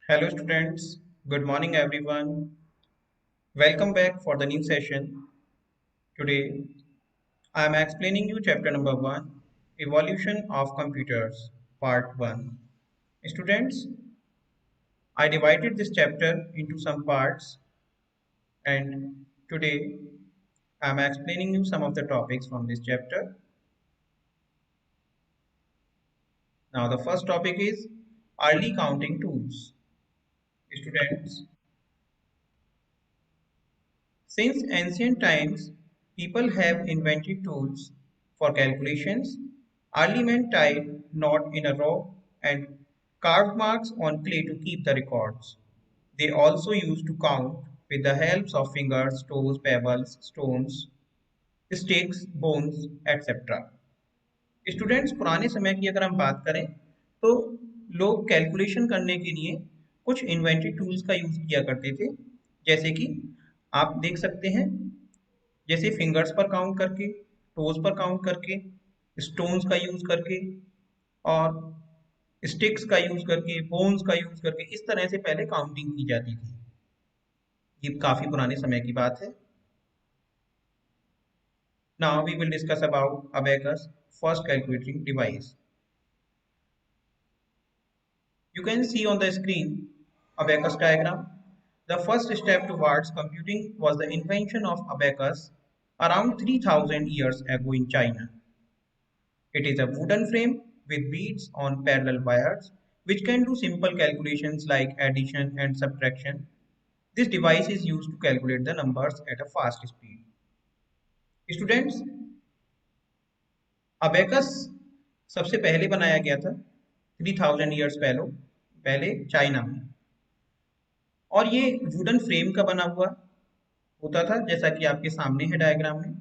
Hello students, good morning everyone. Welcome back for the new session. Today I am explaining you chapter number 1, Evolution of Computers, part 1. Students, I divided this chapter into some parts and today I am explaining you some of the topics from this chapter. Now the first topic is early counting tools. Students, since ancient times, people have invented tools for calculations. Early men tied knot in a rope and carved marks on clay to keep the records. They also used to count with the help of fingers, toes, pebbles, stones, sticks, bones, etc. Students पुराने समय की अगर हम बात करें तो लोग calculation करने के लिए कुछ इन्वेंटेड टूल्स का यूज किया करते थे जैसे कि आप देख सकते हैं जैसे फिंगर्स पर काउंट करके टोज पर काउंट करके स्टोन्स का यूज करके और स्टिक्स का यूज करके बोन्स का यूज करके इस तरह से पहले काउंटिंग की जाती थी ये काफी पुराने समय की बात है now we will discuss about abacus first calculating device You can see on the screen abacus diagram. The first step towards computing was the invention of abacus around 3000 years ago in China. It is a wooden frame with beads on parallel wires which can do simple calculations like addition and subtraction. This device is used to calculate the numbers at a fast speed. Students, abacus सबसे पहले बनाया गया था 3000 years पहले China में और ये wooden frame का बना हुआ होता था जैसा कि आपके सामने है डायग्राम में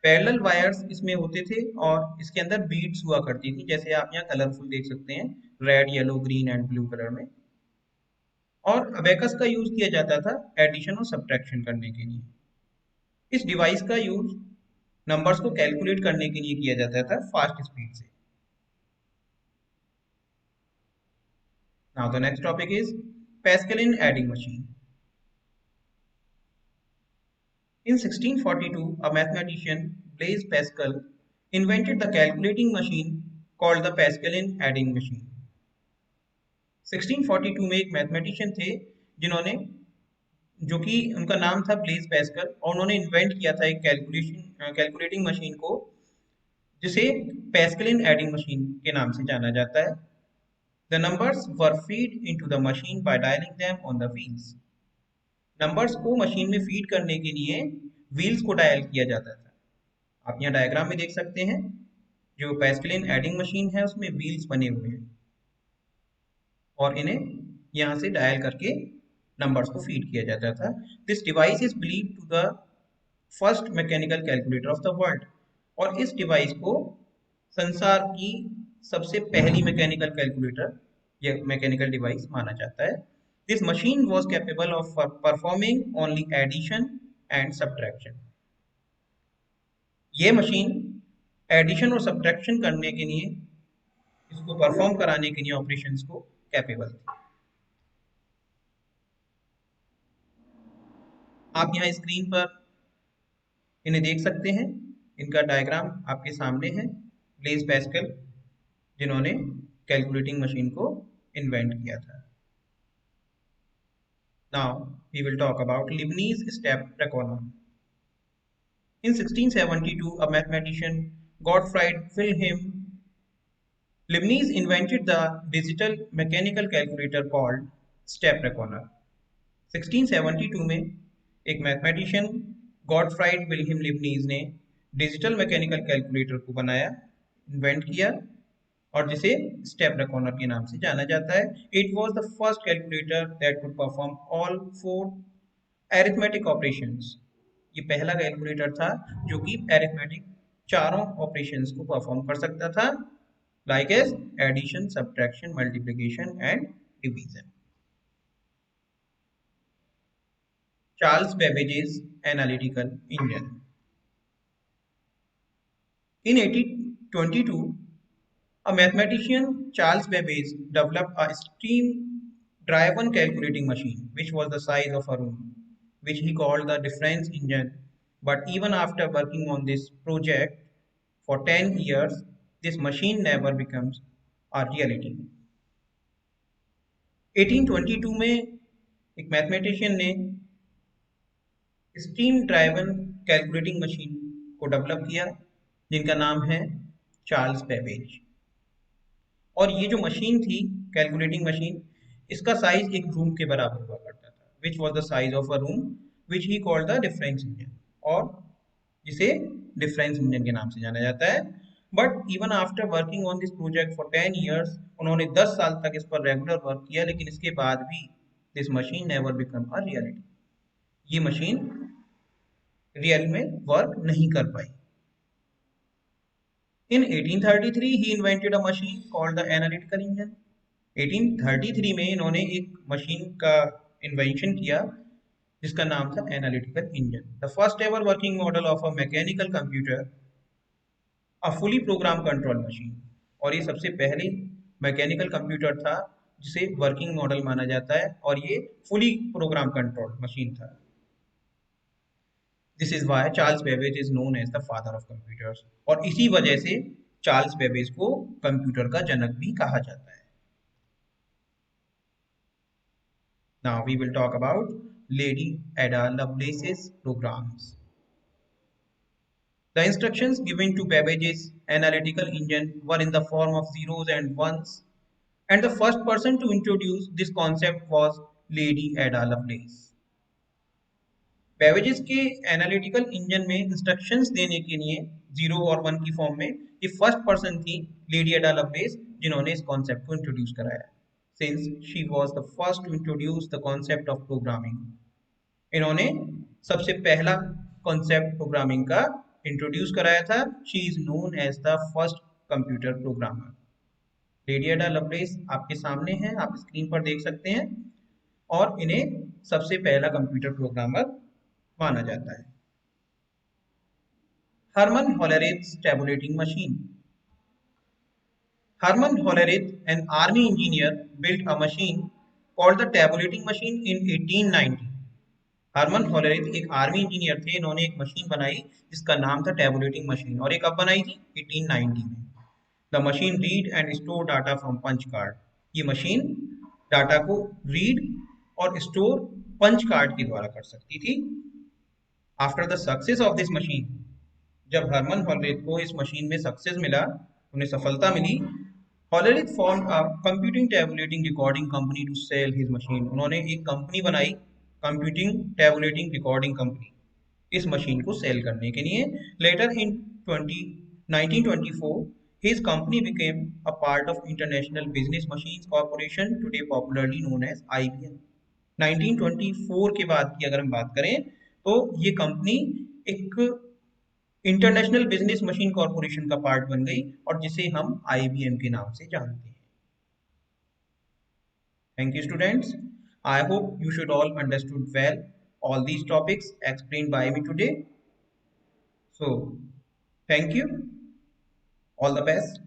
पैरेलल वायर्स इसमें होते थे और इसके अंदर बीड्स हुआ करती थी जैसे आप यहाँ कलरफुल देख सकते हैं red yellow green and blue colour में और अबेकस का यूज किया जाता था एडिशन और सब्ट्रैक्शन करने के लिए इस डिवाइस का यूज नंबर्स को कैलकुलेट करने के लिए किया जाता था फास्ट स्पीड से now the next topic is Pascaline adding machine In 1642, a mathematician, Blaise Pascal, invented the calculating machine called the Pascaline adding machine. 1642 में एक मैथमेटिशियन थे जिन्होंने जो कि उनका नाम था ब्लेज पैस्कल और उन्होंने इन्वेंट किया था एक कैलकुलेटिंग मशीन को जिसे पैस्कलिन एडिंग मशीन के नाम से जाना जाता है the numbers were feed into the machine by dialing them on the wheels numbers को मशीन में फीड करने के लिए व्हील्स को डायल किया जाता था आप यहाँ डायग्राम में देख सकते हैं जो पैस्कलिन एडिंग मशीन है उसमें व्हील्स बने हुए हैं और इन्हें यहाँ से डायल करके नंबर्स को फीड किया जाता था this device is believe to the first mechanical calculator of the world और इस डिवाइस को संसार की सबसे पहली मैकेनिकल कैलकुलेटर या मैकेनिकल डिवाइस माना जाता है this machine was capable of performing only addition and subtraction ये मशीन एडिशन और सब्ट्रैक्शन करने के लिए इसको परफॉर्म कराने के लिए ऑपरेशंस को कैपेबल थी आप यहाँ स्क्रीन पर इन्हें देख सकते हैं इनका डायग्राम आपके सामने है ब्लेज पैस्कल जिन्होंने कैलकुलेटिंग मशीन को इन्वेंट किया था now we will talk about Leibniz step reckoner In 1672, a mathematician, Gottfried Wilhelm Leibniz invented the digital mechanical calculator called step reckoner. 1672 में एक मैथमेटिशियन गॉडफ्राइड विल्हेम लिबनीज ने digital mechanical calculator को बनाया invent किया और जिसे स्टेप रेकॉर्डर के नाम से जाना जाता है it was the first calculator that could perform all four arithmetic operations ये पहला कैलकुलेटर था जो कि अरिथमेटिक चारों ऑपरेशंस को परफॉर्म कर सकता था like as addition subtraction multiplication and division Charles Babbage's analytical engine In 1822, a mathematician, Charles Babbage, developed a steam driven calculating machine which was the size of a room, which he called the difference engine. But even after working on this project for 10 years, this machine never becomes a reality. 1822 में एक mathematician ने steam driven calculating machine को develop किया जिनका नाम है Charles Babbage. और ये जो मशीन थी कैलकुलेटिंग मशीन, इसका साइज एक रूम के बराबर हुआ करता था, which was the size of a room, which he called the difference engine, और जिसे डिफरेंस इंजन के नाम से जाना जाता है। But even after working on this project for 10 years, उन्होंने 10 साल तक इस पर रेगुलर वर्क किया, लेकिन इसके बाद भी this machine never become a reality. ये मशीन रियल में वर्क नहीं कर पाई। In 1833 he invented a machine called the analytical engine. 1833 में इन्होंने एक मशीन का इन्वेंशन किया जिसका नाम था analytical engine. The first ever working model of a mechanical computer, a fully program control machine. और ये सबसे पहले मैकेनिकल कंप्यूटर था जिसे वर्किंग मॉडल माना जाता है, और ये फुली प्रोग्राम कंट्रोल मशीन था। This is why Charles Babbage is known as the father of computers, और इसी वजह से चार्ल्स बेबेज को कंप्यूटर का जनक भी कहा जाता है। Now we will talk about Lady Ada Lovelace's programs. The instructions given to Babbage's analytical engine were in the form of zeros and ones, and the first person to introduce this concept was Lady Ada Lovelace. बेवेजेस के analytical engine में instructions देने के लिए zero और one की form में ये first person थी लेडी एडा लवलेस, जिन्होंने इस कॉन्सेप्ट को इंट्रोड्यूस कराया, since she was the first to introduce the concept of programming. इन्होंने सबसे पहला कॉन्सेप्ट प्रोग्रामिंग का इंट्रोड्यूस कराया था। She is known as the first computer programmer. Lady Ada Lovelace आपके सामने है, आप स्क्रीन पर देख सकते हैं, और इन्हें सबसे पहला कंप्यूटर प्रोग्रामर माना जाता है। Herman Hollerith's tabulating machine. Herman Hollerith, an army engineer, built a machine called the tabulating machine in 1890. Herman Hollerith एक आर्मी इंजीनियर थे, इन्होंने एक मशीन बनाई जिसका नाम था टेबुलेटिंग मशीन, और ये कब बनाई थी? 1890 में। The machine read and store data from punch card. ये मशीन डाटा को रीड और स्टोर पंच कार्ड के द्वारा कर सकती थी। After the success of this machine, जब हरमन होलेरिथ को इस मशीन में सक्सेस मिला, उन्हें सफलता मिली, Hollerith formed a computing tabulating recording company to sell his machine. उन्होंने एक कंपनी बनाई, कंप्यूटिंग टेबुलेटिंग रिकॉर्डिंग कंपनी, इस मशीन को सेल करने के लिए। Later in 1924 his company became a part of International Business Machines Corporation, today popularly known as IBM. 1924 के बाद की अगर हम बात करें तो ये कंपनी एक इंटरनेशनल बिजनेस मशीन कॉर्पोरेशन का पार्ट बन गई, और जिसे हम IBM के नाम से जानते हैं। Thank you, students. I hope you should all understood well all these topics explained by me today. So, thank you. All the best.